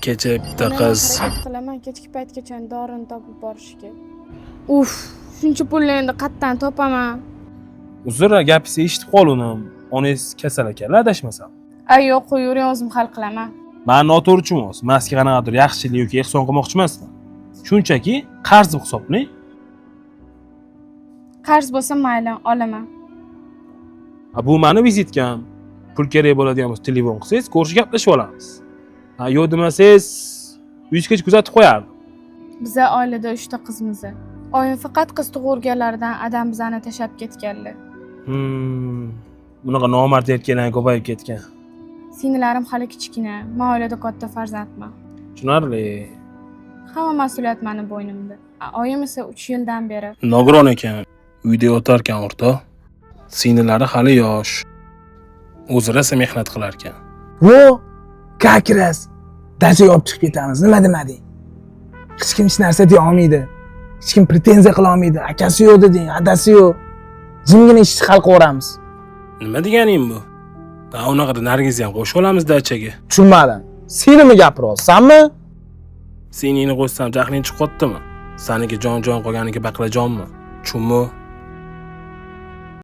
Kecha bitta qiz harakat qilaman kechki paytgacha dorini topib borishga. Uf, shuncha pulni endi qayerdan topaman? uzr, gapingizni eshitib qoldim. Onangiz kasal ekanlar, adashmasam. Ay yo'q, qo'yavering, o'zim hal qilaman. Men noto'g'ri emas. Masga qanaqadir yaxshilik yoki ehson qilmoqchi emasman. Shunchaki qarz deb hisoblang. Qarz bo'lsa mayli, olaman. Bu meni vizitkam. Pul kerak bo'ladigan bo'lsa telefon qilsangiz, ko'rishib gaplashib olamiz. Yo'q demasangiz, uyingizgacha kuzatib qo'yardim. Biza oilada 3 ta qizmiz. Oyim faqat qiz tug'urganlaridan adam bizani tashab ketganlar. Bunaqa nomard erkaklar ko'payib ketgan. Singilarim hali kichkina, men oilada katta farzandman. Tushunarli. Hamma mas'uliyat meni bo'ynimda. Oyim esa 3 yildan beri. Nogiron ekan. Uyda yotarkan o'rtoq. Singlari hali yosh. O'zi rosa mehnat qilar ekan. Vo, kakras. Dacha olib chiqib ketamiz. Nima demading? Hech kim hech narsa deya olmaydi. Hech kim pretenziya qila olmaydi. Akasi yo'q deding, adasi yo'q. Jimgina ishni hal qilaveramiz. Nima deganing bu? Unaqada Nargizni ham qo'shib olamiz dachaga. Tushunmadim. Senimi gapiryapsanmi? Seningni qo'shsam jahling chiqib qotdimi? Saniki jon qolganiga baqlajonmi? Tushunmi?